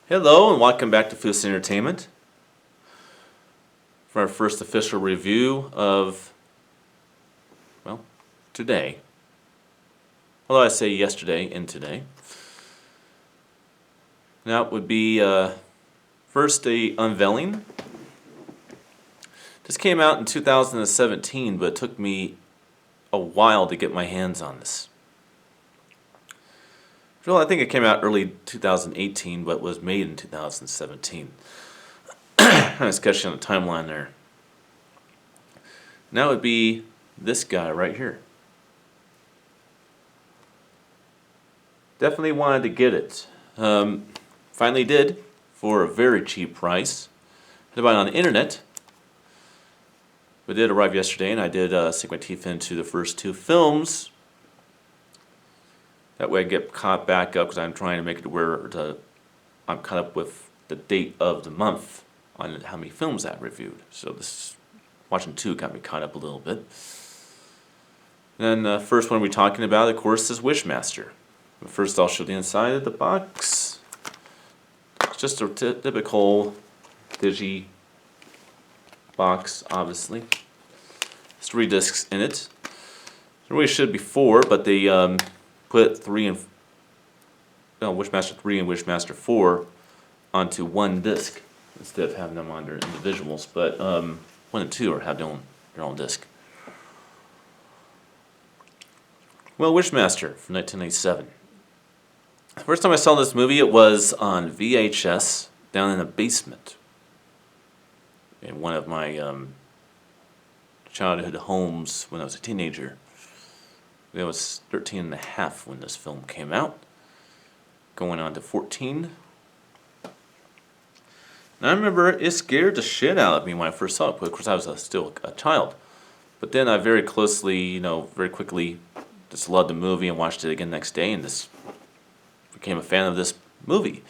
Hello and welcome back to Foos Entertainment for our first official review of, well, today. Although I say yesterday and today. Now it would be first the unveiling. This came out in 2017, but it took me a while to get my hands on this. Well, I think it came out early 2018, but was made in 2017. Kind of sketchy on the timeline there. Now it would be this guy right here. Definitely wanted to get it. Finally did for a very cheap price. Had to buy it on the internet. But it did arrive yesterday, and I did sink my teeth into the first two films. That way I get caught back up because I'm trying to make it where I'm caught up with the date of the month on how many films I've reviewed. So this watching two got me caught up a little bit. And then the first one we're talking about, of course, is Wishmaster. But first I'll show the inside of the box. It's just a typical digi box, obviously. There's 3 discs in it. There really should be 4, but they put Wishmaster 3 and Wishmaster 4 onto one disc instead of having them on their individuals. But 1 and 2 have their own disc. Well, Wishmaster from 1987. The first time I saw this movie, it was on VHS down in a basement in one of my childhood homes when I was a teenager. I was 13 and a half when this film came out, going on to 14. And I remember it scared the shit out of me when I first saw it, because I was still a child. But then I very quickly just loved the movie and watched it again the next day, and just became a fan of this movie.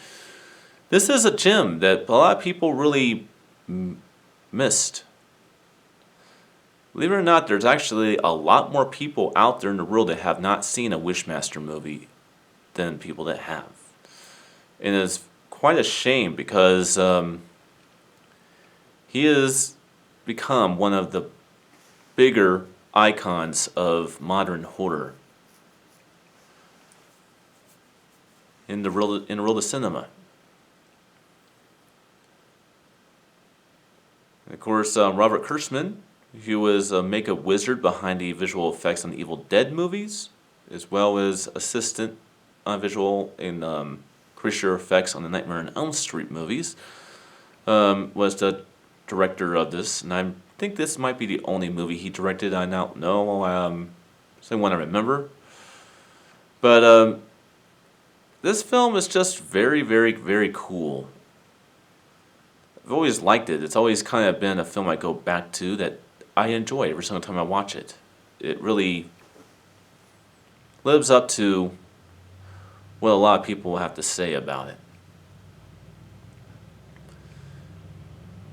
This is a gem that a lot of people really missed. Believe it or not, there's actually a lot more people out there in the world that have not seen a Wishmaster movie than people that have. And it's quite a shame because he has become one of the bigger icons of modern horror in the world of cinema. And of course, Robert Kirschman, he was a makeup wizard behind the visual effects on the Evil Dead movies, as well as assistant on visual in creature effects on the Nightmare on Elm Street movies. Was the director of this, and I think this might be the only movie he directed. I don't know, it's the one I remember. But this film is just very, very, very cool. I've always liked it. It's always kind of been a film I go back to that I enjoy every single time I watch it. It really lives up to what a lot of people have to say about it.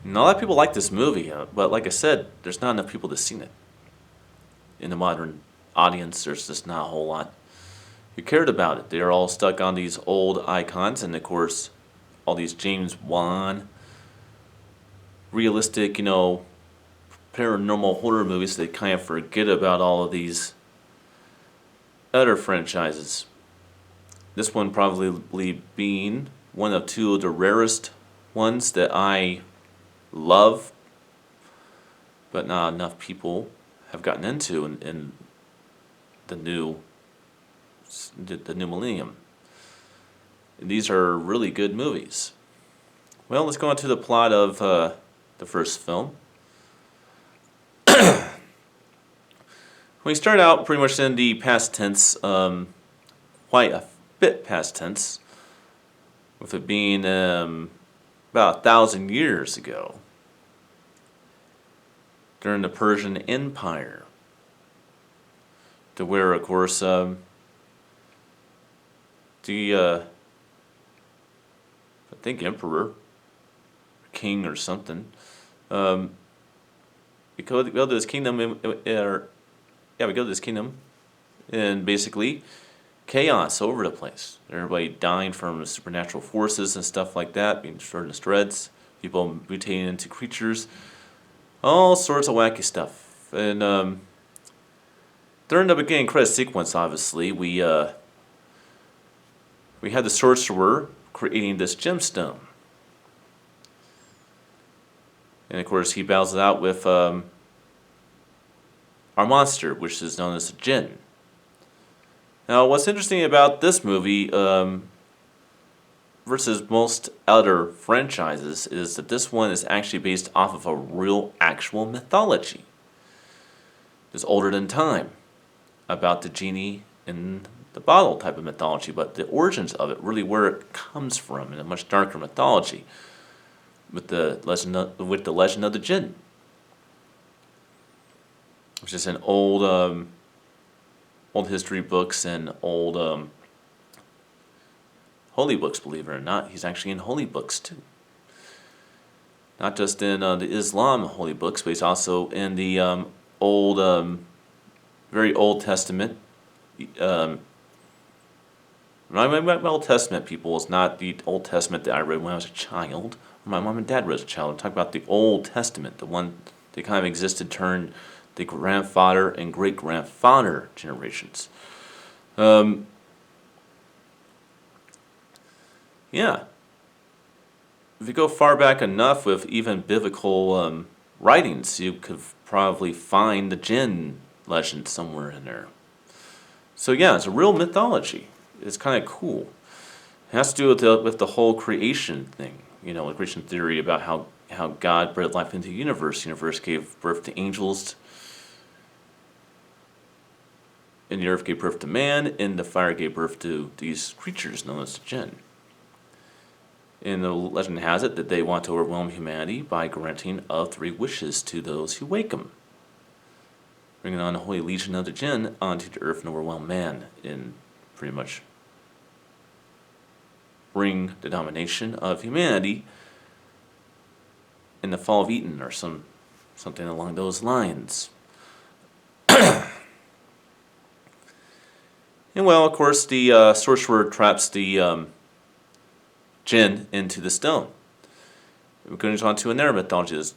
And a lot of people like this movie, but like I said, there's not enough people that's seen it. In the modern audience, there's just not a whole lot who cared about it. They're all stuck on these old icons, and of course, all these James Wan, realistic, paranormal horror movies. They kind of forget about all of these other franchises. This one probably being one of 2 of the rarest ones that I love, but not enough people have gotten into in the new millennium. And these are really good movies. Well, let's go on to the plot of the first film. We start out pretty much in the past tense, quite a bit past tense, with it being about 1,000 years ago, during the Persian Empire, to where, of course, I think emperor, king or something, we go to this kingdom, we go to this kingdom, and basically chaos over the place. Everybody dying from supernatural forces and stuff like that, being destroyed into shreds, people mutating into creatures, all sorts of wacky stuff. And during the beginning credit sequence, obviously, we had the sorcerer creating this gemstone. And of course, he battles it out with our monster, which is known as the Jinn. Now, what's interesting about this movie versus most other franchises is that this one is actually based off of a real, actual mythology. It's older than time, about the genie in the bottle type of mythology, but the origins of it, really where it comes from, in a much darker mythology, with the legend of the Jinn, which is in old history books and old holy books. Believe it or not, he's actually in holy books too. Not just in the Islam holy books, but he's also in the very Old Testament. When I Old Testament, people, is not the Old Testament that I read when I was a child. My mom and dad read as a child. I'm talking about the Old Testament, the one that kind of existed during the grandfather and great-grandfather generations. Yeah. If you go far back enough with even biblical writings, you could probably find the Jinn legend somewhere in there. So yeah, it's a real mythology. It's kind of cool. It has to do with the whole creation thing. You know, the creation theory about how God bred life into the universe. The universe gave birth to angels, and the earth gave birth to man, and the fire gave birth to these creatures known as the Jinn. And the legend has it that they want to overwhelm humanity by granting of 3 wishes to those who wake them, bringing on the holy legion of the Jinn onto the earth and overwhelm man, and pretty much bring the domination of humanity in the fall of Eden, or something along those lines. And well, of course, the sorcerer traps the Jinn into the stone. We're going on to another mythology,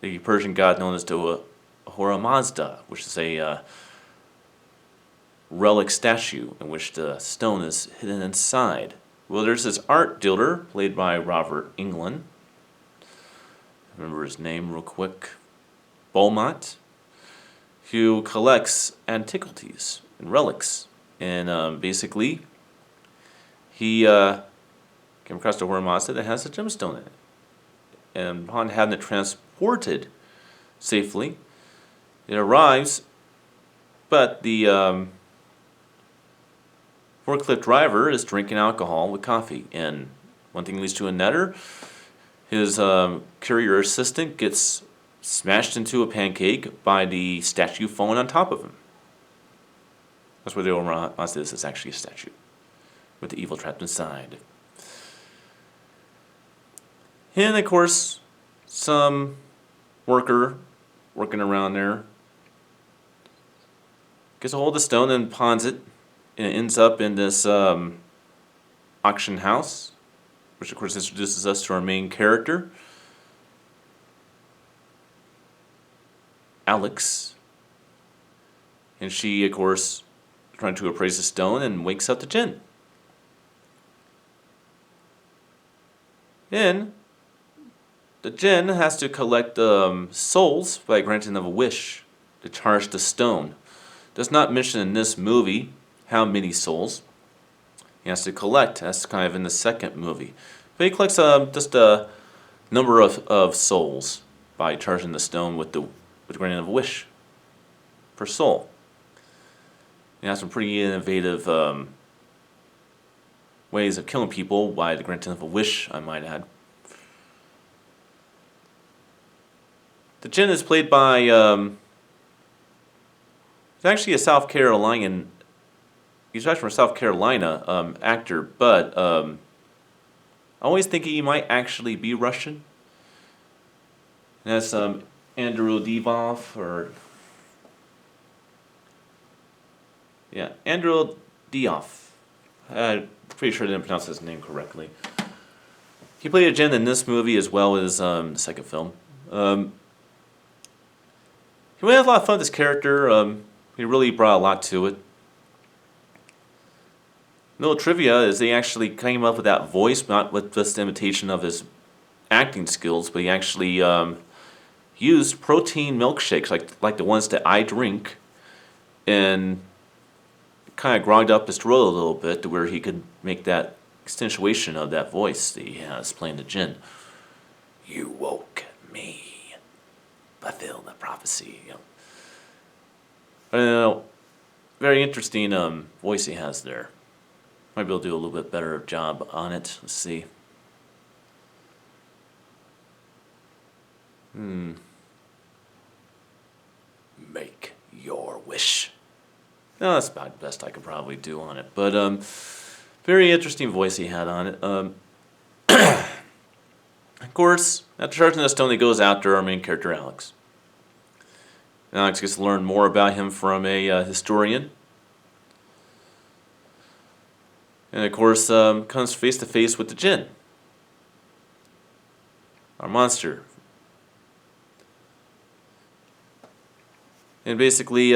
the Persian god known as the Ahura Mazda, which is a relic statue in which the stone is hidden inside. Well, there's this art dealer played by Robert Englund. Remember his name real quick. Beaumont, who collects antiquities and relics. And basically, he came across the Ahura Mazda that has a gemstone in it. And upon having it transported safely, it arrives, but the forklift driver is drinking alcohol with coffee, and one thing leads to another. His courier assistant gets smashed into a pancake by the statue falling on top of him. That's where the Ahura Mazda is. It's actually a statue with the evil trapped inside. And of course, some worker working around there gets a hold of the stone and pawns it, and it ends up in this auction house, which of course introduces us to our main character, Alex. And she, of course, trying to appraise the stone and wakes up the Jinn. Then the Jinn has to collect souls by granting them a wish to charge the stone. Does not mention in this movie how many souls he has to collect. That's kind of in the second movie. But he collects just a number of souls by charging the stone with granting of a wish per soul. He has some pretty innovative ways of killing people by the granting of a wish, I might add. The Jinn is played by, he's actually a South Carolinian, he's actually from South Carolina actor, but I always think he might actually be Russian. And that's Andrew Divoff, or Yeah, Andrew Diop. I'm pretty sure I didn't pronounce his name correctly. He played a Jin in this movie as well as the second film. He had a lot of fun with this character. He really brought a lot to it. Little trivia is they actually came up with that voice, not with just imitation of his acting skills, but he actually used protein milkshakes like the ones that I drink, and kind of grogged up his throat a little bit to where he could make that accentuation of that voice that he has playing the Jin. You woke me, fulfill the prophecy. I don't know. Very interesting voice he has there. Might be able to do a little bit better job on it. Let's see. Make your wish. No, that's about the best I could probably do on it. But very interesting voice he had on it. Of course, after charging the stone, he goes after our main character, Alex. Alex gets to learn more about him from a historian. And of course, comes face to face with the Jin, our monster. And basically,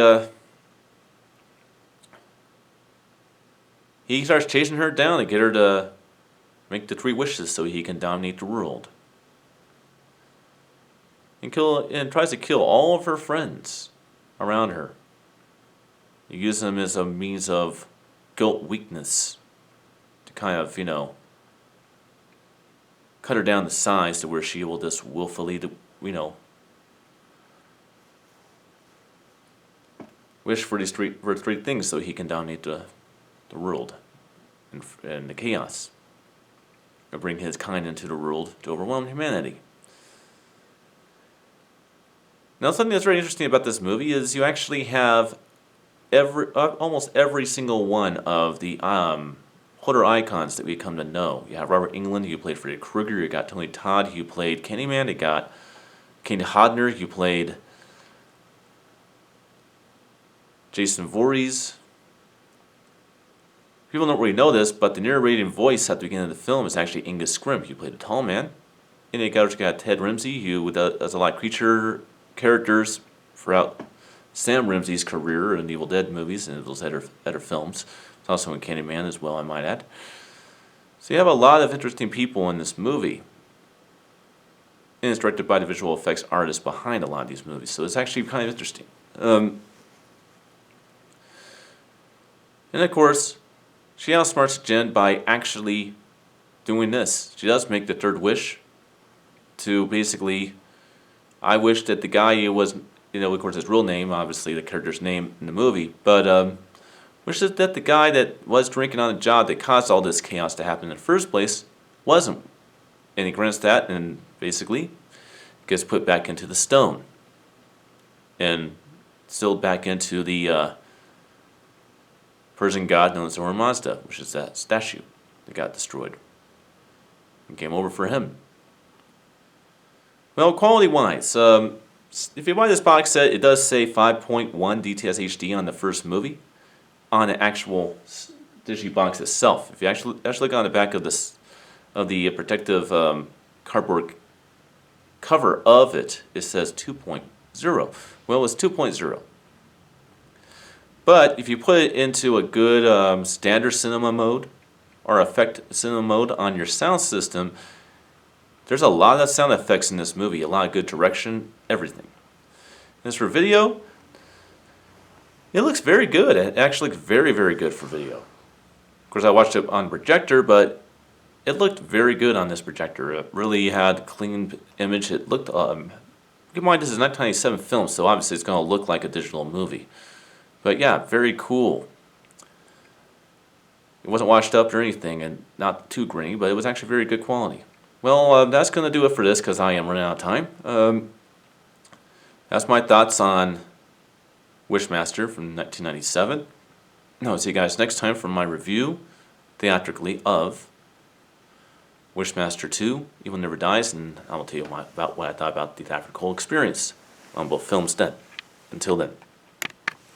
he starts chasing her down to get her to make the 3 wishes so he can dominate the world. And tries to kill all of her friends around her. He uses them as a means of guilt weakness to kind of, cut her down to size to where she will just willfully, wish for these three things so he can dominate the world and the chaos. And bring his kind into the world to overwhelm humanity. Now, something that's very interesting about this movie is you actually have almost every single one of the horror icons that we come to know. You have Robert Englund, who played Freddy Krueger. You got Tony Todd, who played Candyman. You got Kane Hodder, who played Jason Voorhees. People don't really know this, but the narrating voice at the beginning of the film is actually Angus Scrimm, who played a tall man. And you got Ted Ramsey, who does a lot of creature characters throughout Sam Ramsey's career in Evil Dead movies and those other films. It's also in Candyman as well, I might add. So you have a lot of interesting people in this movie. And it's directed by the visual effects artist behind a lot of these movies. So it's actually kind of interesting. And of course, she outsmarts Jen by actually doing this. She does make the 3rd wish to basically, I wish that the guy who was, of course his real name, obviously the character's name in the movie, but wishes that the guy that was drinking on the job that caused all this chaos to happen in the first place wasn't. And he grants that and basically gets put back into the stone. And sealed back into the Persian god known as Zora Mazda, which is that statue that got destroyed. And came over for him. Well, quality-wise, if you buy this box set, it does say 5.1 DTS HD on the first movie, on the actual digibox itself. If you actually look on the back of the protective cardboard cover of it, it says 2.0. Well, it's 2.0. But if you put it into a good standard cinema mode or effect cinema mode on your sound system, there's a lot of sound effects in this movie, a lot of good direction, everything. As for video, it looks very good. It actually looks very, very good for video. Of course, I watched it on projector, but it looked very good on this projector. It really had clean image. It looked, keep in mind this is 1997 film, so obviously it's going to look like a digital movie. But yeah, very cool. It wasn't washed up or anything, and not too grainy, but it was actually very good quality. Well, that's going to do it for this because I am running out of time. That's my thoughts on Wishmaster from 1997. I'll see you guys next time for my review, theatrically, of Wishmaster 2, Evil Never Dies, and I will tell you about what I thought about the theatrical experience on both films then. Until then.